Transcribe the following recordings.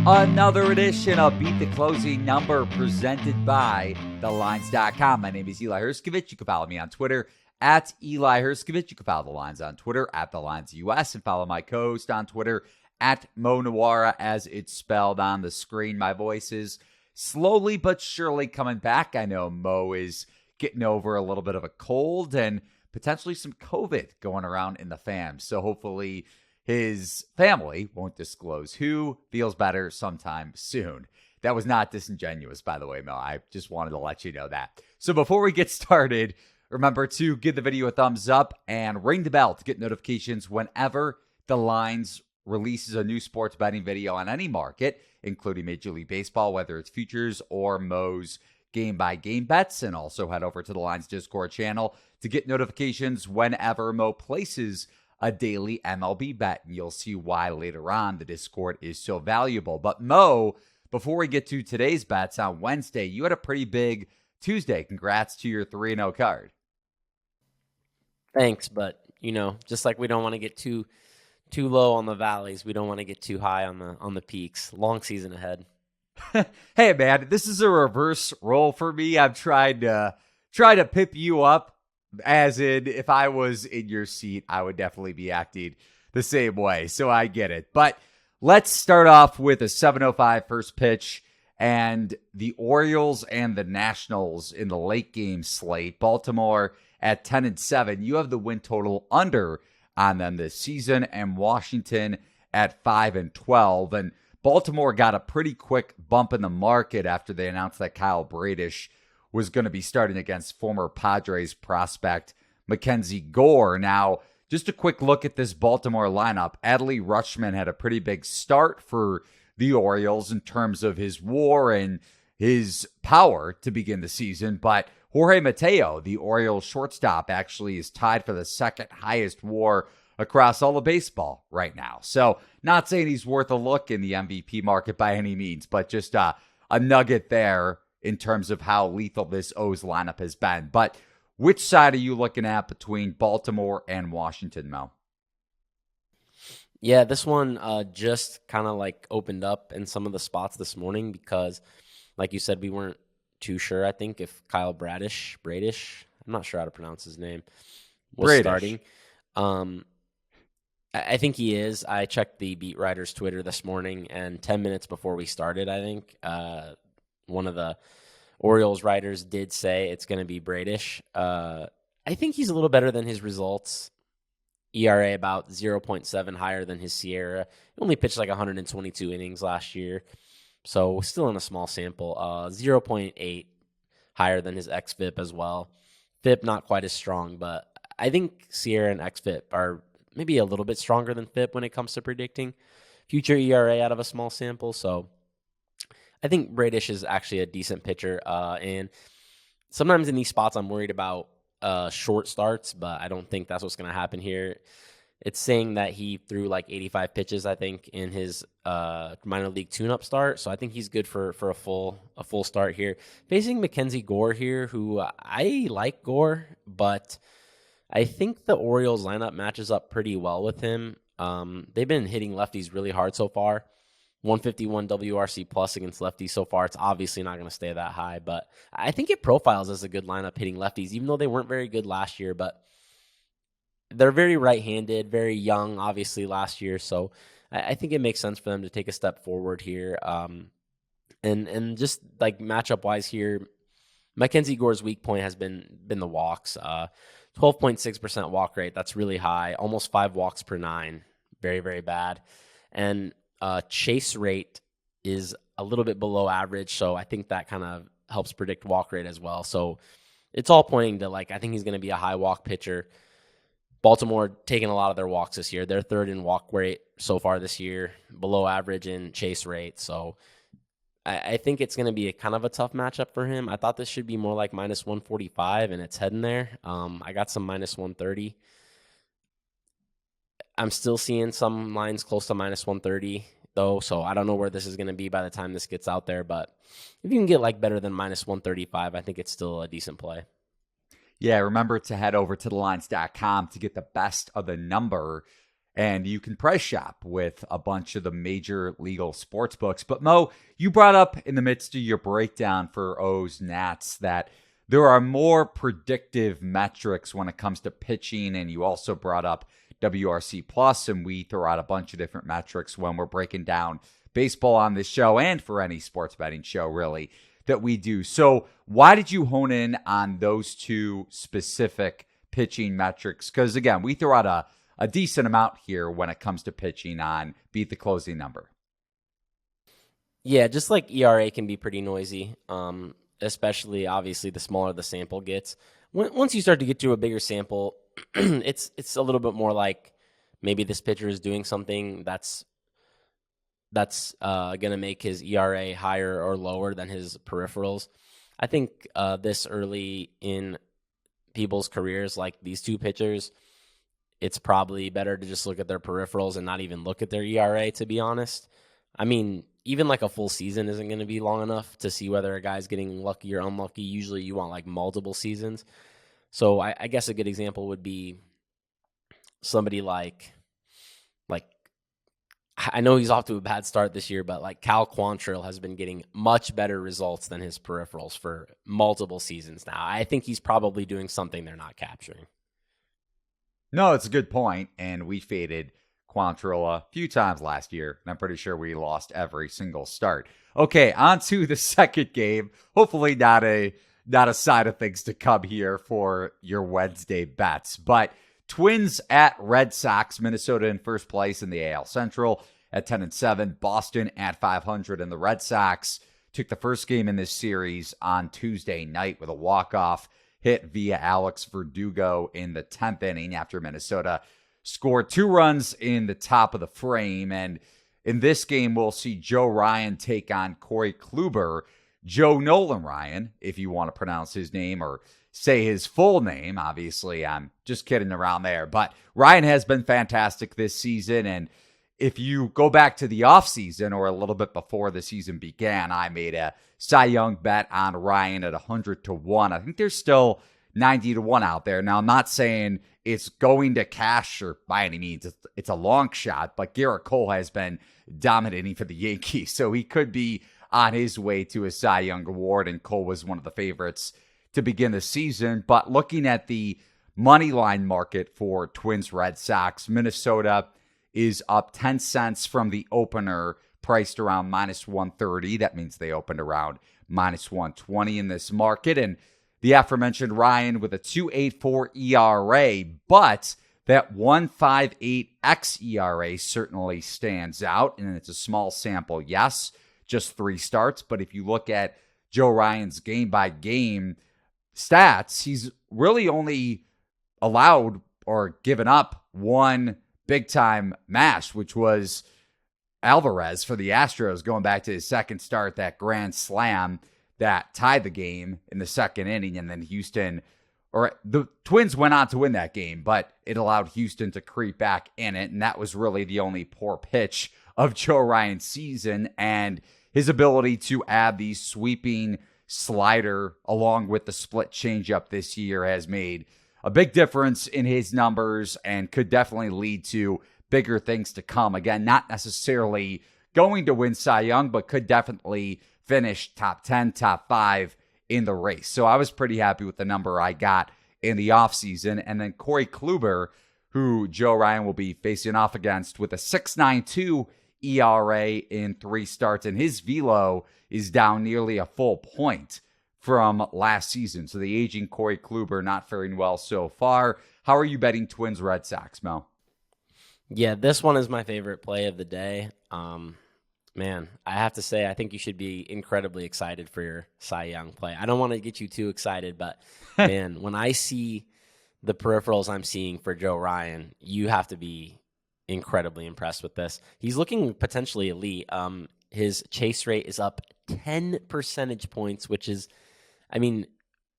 Another edition of Beat the Closing Number presented by TheLines.com. My name is Eli Hershkovich. You can follow me on Twitter at Eli Hershkovich. You can follow The Lines on Twitter at TheLinesUS and follow my co-host on Twitter at Nuwwarah as it's spelled on the screen. My voice is slowly but surely coming back. I know Mo is getting over a little bit of a cold and potentially some COVID going around in the fam. So hopefully his family won't disclose who feels better sometime soon. That was not disingenuous, by the way, Mo. I just wanted to let you know that. So before we get started, remember to give the video a thumbs up and ring the bell to get notifications whenever The Lines releases a new sports betting video on any market, including Major League Baseball, whether it's futures or Mo's game-by-game bets. And also head over to The Lines Discord channel to get notifications whenever Mo places a daily MLB bet, and you'll see why later on the Discord is so valuable. But Mo, before we get to today's bets on Wednesday, you had a pretty big Tuesday. Congrats to your 3-0 card. Thanks, but just like we don't want to get too low on the valleys, we don't want to get too high on the peaks. Long season ahead. Hey man, this is a reverse role for me. I'm trying to pip you up. As in, if I was in your seat, I would definitely be acting the same way. So I get it. But let's start off with a 7:05 first pitch and the Orioles and the Nationals in the late game slate. Baltimore at 10-7. You have the win total under on them this season, and Washington at 5-12. And Baltimore got a pretty quick bump in the market after they announced that Kyle Bradish was going to be starting against former Padres prospect Mackenzie Gore. Now, just a quick look at this Baltimore lineup. Adley Rutschman had a pretty big start for the Orioles in terms of his WAR and his power to begin the season, but Jorge Mateo, the Orioles shortstop, actually is tied for the second highest WAR across all of baseball right now. So, not saying he's worth a look in the MVP market by any means, but just a nugget there in terms of how lethal this O's lineup has been. But which side are you looking at between Baltimore and Washington, Mel? Yeah, this one just kind of like opened up in some of the spots this morning because, like you said, we weren't too sure, I think, if Kyle Bradish, I'm not sure how to pronounce his name, was starting. I think he is. I checked the beat writer's Twitter this morning, and 10 minutes before we started, I think, one of the Orioles writers did say it's going to be Bradish. I think he's a little better than his results. ERA about 0.7 higher than his Sierra. He only pitched like 122 innings last year, so still in a small sample. 0.8 higher than his xFIP as well. FIP not quite as strong, but I think Sierra and xFIP are maybe a little bit stronger than FIP when it comes to predicting future ERA out of a small sample, so I think Bradish is actually a decent pitcher, and sometimes in these spots I'm worried about short starts, but I don't think that's what's going to happen here. It's saying that he threw like 85 pitches, I think, in his minor league tune-up start, so I think he's good for a full start here. Facing Mackenzie Gore here, who I like Gore, but I think the Orioles lineup matches up pretty well with him. They've been hitting lefties really hard so far. 151 WRC plus against lefties so far. It's obviously not going to stay that high, but I think it profiles as a good lineup hitting lefties, even though they weren't very good last year, but they're very right-handed, very young, obviously, last year, so I think it makes sense for them to take a step forward here. And just like matchup-wise here, Mackenzie Gore's weak point has been the walks. 12.6% walk rate, that's really high. Almost 5 walks per 9. Very, very bad. And chase rate is a little bit below average, so I think that kind of helps predict walk rate as well. So it's all pointing to, I think he's going to be a high walk pitcher. Baltimore taking a lot of their walks this year. They're third in walk rate so far this year, below average in chase rate. So I think it's going to be a kind of a tough matchup for him. I thought this should be more like minus 145, and it's heading there. I got some minus 130. I'm still seeing some lines close to minus 130, though, so I don't know where this is going to be by the time this gets out there. But if you can get better than minus 135, I think it's still a decent play. Yeah, remember to head over to thelines.com to get the best of the number and you can price shop with a bunch of the major legal sports books. But Mo, you brought up in the midst of your breakdown for O's Nats that there are more predictive metrics when it comes to pitching, and you also brought up WRC plus, and we throw out a bunch of different metrics when we're breaking down baseball on this show and for any sports betting show really that we do. So why did you hone in on those two specific pitching metrics? Because again, we throw out a decent amount here when it comes to pitching on Beat the Closing Number. Yeah, just like ERA can be pretty noisy, especially obviously the smaller the sample gets. Once you start to get to a bigger sample, it's a little bit more like maybe this pitcher is doing something that's going to make his ERA higher or lower than his peripherals. I think this early in people's careers, like these two pitchers, it's probably better to just look at their peripherals and not even look at their ERA, to be honest. I mean, even like a full season isn't going to be long enough to see whether a guy's getting lucky or unlucky. Usually you want like multiple seasons. So I guess a good example would be somebody like I know he's off to a bad start this year, but like Cal Quantrill has been getting much better results than his peripherals for multiple seasons now. I think he's probably doing something they're not capturing. No, it's a good point, and we faded Quantrill a few times last year, and I'm pretty sure we lost every single start. Okay, on to the second game. Hopefully not a side of things to come here for your Wednesday bets, but Twins at Red Sox, Minnesota in first place in the AL Central at 10-7, Boston at 500, and the Red Sox took the first game in this series on Tuesday night with a walk-off hit via Alex Verdugo in the 10th inning after Minnesota scored 2 runs in the top of the frame. And in this game, we'll see Joe Ryan take on Corey Kluber. Joe Nolan Ryan, if you want to pronounce his name or say his full name. Obviously, I'm just kidding around there. But Ryan has been fantastic this season. And if you go back to the offseason or a little bit before the season began, I made a Cy Young bet on Ryan at 100-1. I think there's still 90-1 out there. Now, I'm not saying it's going to cash or by any means. It's a long shot, but Garrett Cole has been dominating for the Yankees. So he could be on his way to a Cy Young award, and Cole was one of the favorites to begin the season. But looking at the money line market for Twins Red Sox, Minnesota is up 10 cents from the opener, priced around minus 130. That means they opened around minus 120 in this market. And the aforementioned Ryan with a 2.84 ERA, but that 1.58 xERA certainly stands out. And it's a small sample, yes, just 3 starts. But if you look at Joe Ryan's game-by-game stats, he's really only allowed or given up one big-time mash, which was Alvarez for the Astros going back to his second start, that grand slam that tied the game in the second inning. And then the Twins went on to win that game, but it allowed Houston to creep back in it. And that was really the only poor pitch of Joe Ryan's season. And his ability to add the sweeping slider along with the split changeup this year has made a big difference in his numbers and could definitely lead to bigger things to come. Again, not necessarily going to win Cy Young, but could definitely finish top 10, top 5 in the race. So I was pretty happy with the number I got in the offseason. And then Corey Kluber, who Joe Ryan will be facing off against with a 6.92 ERA in 3 starts, and his velo is down nearly a full point from last season. So the aging Corey Kluber not faring well so far. How are you betting Twins Red Sox, Mel? Yeah, this one is my favorite play of the day. Man, I have to say, I think you should be incredibly excited for your Cy Young play. I don't want to get you too excited, but man, when I see the peripherals I'm seeing for Joe Ryan, you have to be incredibly impressed with this. He's looking potentially elite. His chase rate is up 10 percentage points, which is, I mean,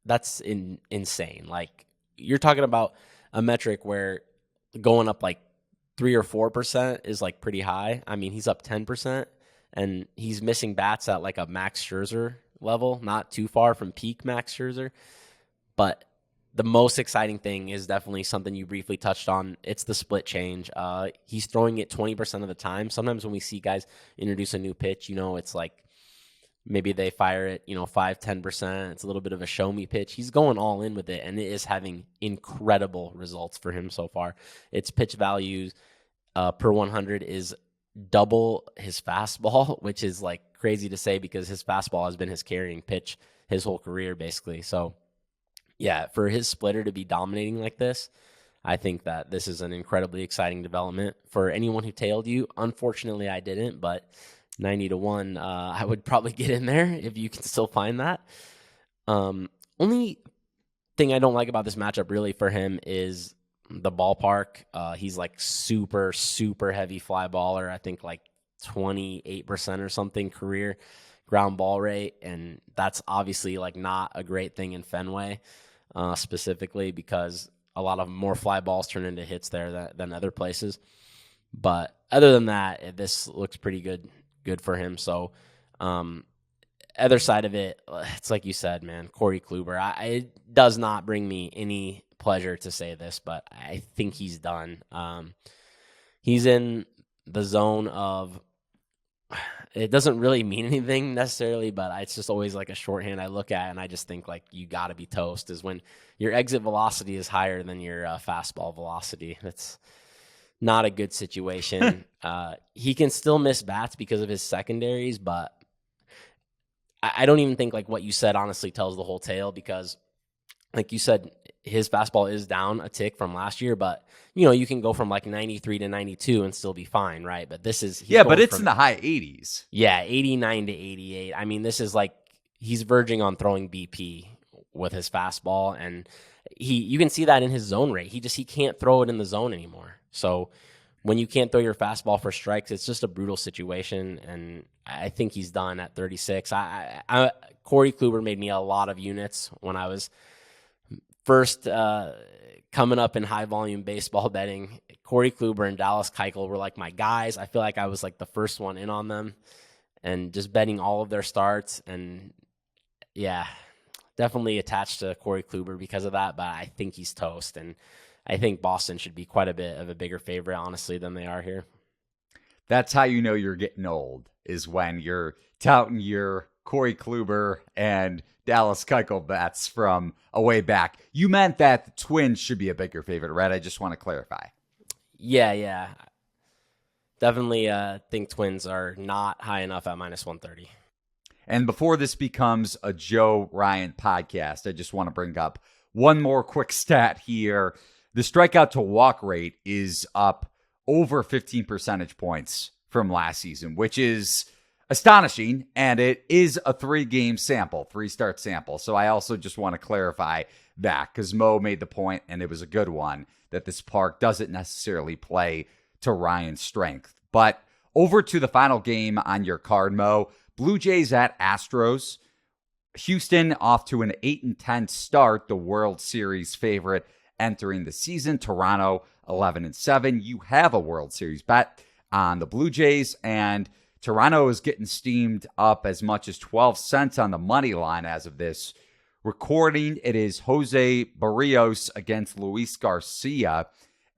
that's insane. Like, you're talking about a metric where going up like 3 or 4% is like pretty high. I mean, he's up 10%, and he's missing bats at like a Max Scherzer level, not too far from peak Max Scherzer. But the most exciting thing is definitely something you briefly touched on. It's the split change. He's throwing it 20% of the time. Sometimes when we see guys introduce a new pitch, it's like maybe they fire it, 5-10%. It's a little bit of a show me pitch. He's going all in with it, and it is having incredible results for him so far. Its pitch values per 100 is double his fastball, which is like crazy to say because his fastball has been his carrying pitch his whole career, basically. So, yeah, for his splitter to be dominating like this, I think that this is an incredibly exciting development for anyone who tailed you. Unfortunately, I didn't, but 90-1, I would probably get in there if you can still find that. Only thing I don't like about this matchup really for him is the ballpark. He's like super, super heavy fly baller. I think like 28% or something career ground ball rate. And that's obviously like not a great thing in Fenway, specifically because a lot of more fly balls turn into hits there than other places. But other than that, this looks pretty good for him. So, other side of it, it's like you said, man, Corey Kluber. It does not bring me any pleasure to say this, but I think he's done. He's in the zone of, it doesn't really mean anything necessarily, but it's just always like a shorthand I look at, and I just think like you got to be toast is when your exit velocity is higher than your fastball velocity. That's not a good situation. He can still miss bats because of his secondaries, but I don't even think like what you said honestly tells the whole tale because, like you said, his fastball is down a tick from last year, but you can go from like 93 to 92 and still be fine, right? But this is but it's in the high 80s. Yeah, 89 to 88. I mean, this is like he's verging on throwing BP with his fastball, and you can see that in his zone rate. He can't throw it in the zone anymore. So when you can't throw your fastball for strikes, it's just a brutal situation, and I think he's done at 36. Corey Kluber made me a lot of units when I was first coming up in high volume baseball betting. Corey Kluber and Dallas Keuchel were like my guys. I feel like I was like the first one in on them and just betting all of their starts. And yeah, definitely attached to Corey Kluber because of that, but I think he's toast. And I think Boston should be quite a bit of a bigger favorite, honestly, than they are here. That's how you know you're getting old, is when you're touting your Corey Kluber and Dallas Keuchel bets from a way back. You meant that the Twins should be a bigger favorite, right? I just want to clarify. Yeah. Definitely think Twins are not high enough at -130. And before this becomes a Joe Ryan podcast, I just want to bring up one more quick stat here. The strikeout to walk rate is up over 15 percentage points from last season, which is astonishing. And it is a 3-game sample, 3-start sample. So I also just want to clarify that because Mo made the point, and it was a good one, that this park doesn't necessarily play to Ryan's strength. But over to the final game on your card, Mo. Blue Jays at Astros. Houston off to an 8-10 start, the World Series favorite entering the season. Toronto 11-7. You have a World Series bet on the Blue Jays, and Toronto is getting steamed up as much as 12 cents on the money line as of this recording. It is Jose Barrios against Luis Garcia,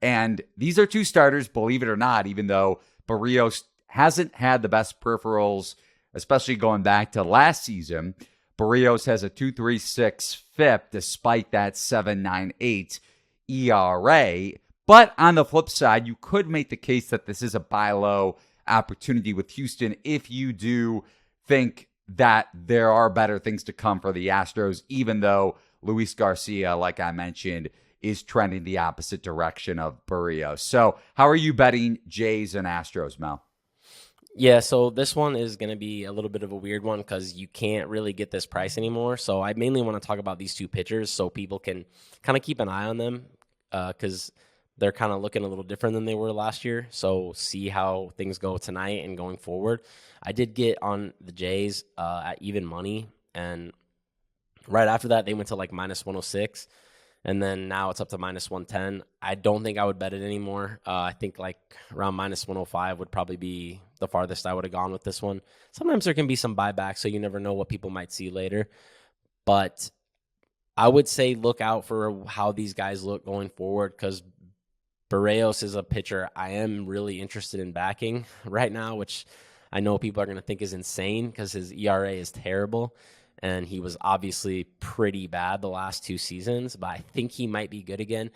and these are two starters, believe it or not, even though Barrios hasn't had the best peripherals, especially going back to last season. Barrios has a 2.36 FIP despite that 7.98 ERA. But on the flip side, you could make the case that this is a buy low opportunity with Houston if you do think that there are better things to come for the Astros, even though Luis Garcia, like I mentioned, is trending the opposite direction of Barrios. So how are you betting Jays and Astros, Mel? Yeah, so this one is going to be a little bit of a weird one because you can't really get this price anymore. So I mainly want to talk about these two pitchers so people can kind of keep an eye on them because they're kind of looking a little different than they were last year. So see how things go tonight and going forward. I did get on the Jays at even money, and right after that they went to like -106. And then now it's up to -110. I don't think I would bet it anymore. I think like around -105 would probably be the farthest I would have gone with this one. Sometimes there can be some buyback, so you never know what people might see later. But I would say look out for how these guys look going forward, because Barrios is a pitcher I am really interested in backing right now, which I know people are going to think is insane because his ERA is terrible, and he was obviously pretty bad the last 2 seasons, but I think he might be good again.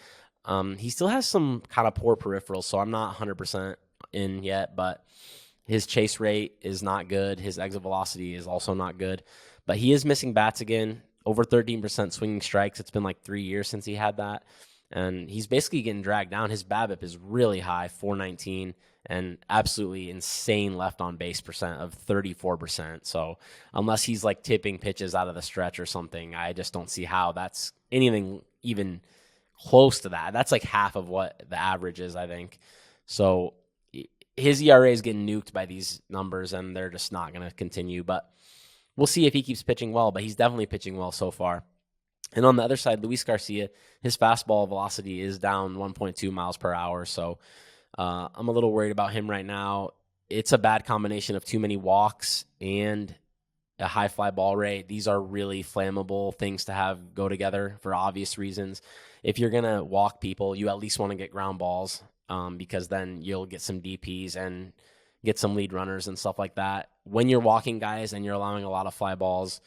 He still has some kind of poor peripherals, so I'm not 100% in yet, but his chase rate is not good. His exit velocity is also not good, but he is missing bats again. Over 13% swinging strikes. It's been like 3 years since he had that. And he's basically getting dragged down. His BABIP is really high, 419, and absolutely insane left on base percent of 34%. So unless he's like tipping pitches out of the stretch or something, I just don't see how that's anything even close to that. That's like half of what the average is, I think. So his ERA is getting nuked by these numbers, and they're just not going to continue. But we'll see if he keeps pitching well, but he's definitely pitching well so far. And on the other side, Luis Garcia, his fastball velocity is down 1.2 miles per hour. So I'm a little worried about him right now. It's a bad combination of too many walks and a high fly ball rate. These are really flammable things to have go together for obvious reasons. If you're going to walk people, you at least want to get ground balls because then you'll get some DPs and get some lead runners and stuff like that. When you're walking guys and you're allowing a lot of fly balls,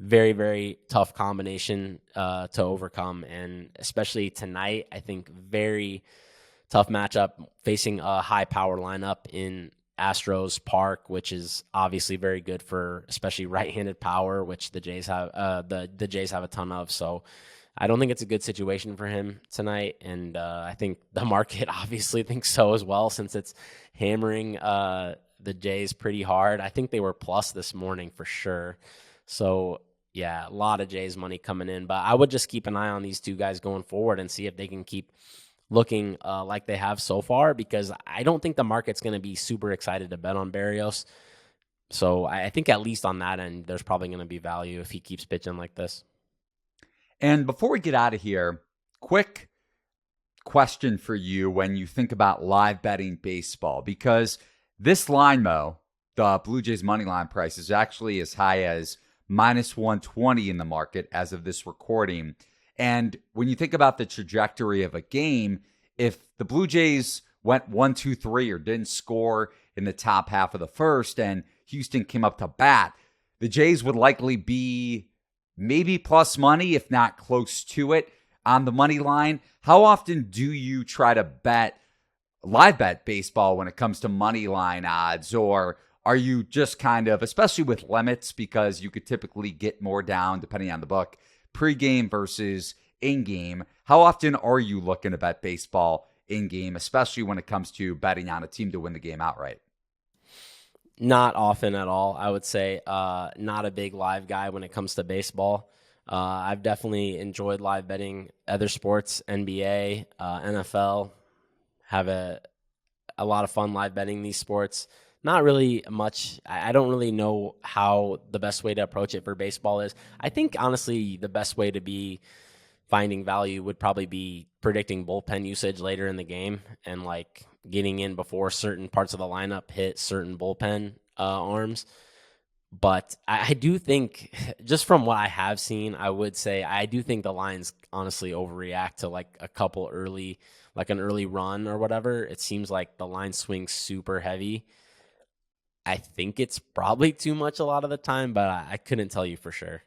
very, very tough combination to overcome. And especially tonight, I think very tough matchup facing a high power lineup in Astros Park, which is obviously very good for especially right-handed power, which the Jays have the Jays have a ton of. So I don't think it's a good situation for him tonight. And I think the market obviously thinks so as well, since it's hammering the Jays pretty hard. I think they were plus this morning for sure. So yeah, a lot of Jays money coming in, but I would just keep an eye on these two guys going forward and see if they can keep looking like they have so far, because I don't think the market's going to be super excited to bet on Barrios. So I think at least on that end, there's probably going to be value if he keeps pitching like this. And before we get out of here, quick question for you when you think about live betting baseball, because this line, Mo, the Blue Jays money line price is actually as high as minus 120 in the market as of this recording. And when you think about the trajectory of a game, if the Blue Jays went 1-2-3 or didn't score in the top half of the first and Houston came up to bat, the Jays would likely be maybe plus money, if not close to it, on the money line. How often do you try to live bet baseball when it comes to money line odds, or are you just kind of, especially with limits, because you could typically get more down depending on the book, pregame versus in-game? How often are you looking to bet baseball in-game, especially when it comes to betting on a team to win the game outright? Not often at all, I would say. Not a big live guy when it comes to baseball. I've definitely enjoyed live betting other sports, NBA, NFL. Have a lot of fun live betting these sports. Not really much. I don't really know how the best way to approach it for baseball is. I think, honestly, the best way to be finding value would probably be predicting bullpen usage later in the game and like getting in before certain parts of the lineup hit certain bullpen arms. But I do think, just from what I have seen, I would say I do think the lines honestly overreact to like a couple early, like an early run or whatever. It seems like the line swings super heavy. I think it's probably too much a lot of the time, but I couldn't tell you for sure.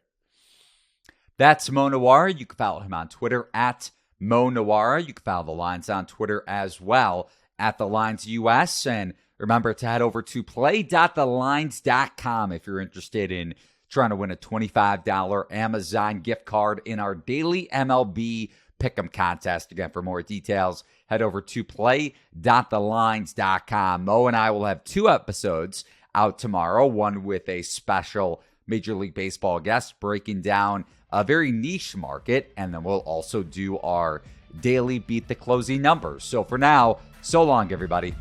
That's Mo Nuwwarah. You can follow him on Twitter at Mo Nuwwarah. You can follow the lines on Twitter as well at The Lines US. And remember to head over to play.thelines.com if you're interested in trying to win a $25 Amazon gift card in our daily MLB Pick'em contest. Again, for more details, head over to play.thelines.com. Mo and I will have 2 episodes out tomorrow, one with a special Major League Baseball guest breaking down a very niche market, and then we'll also do our daily Beat the Closing numbers. So for now, so long, everybody.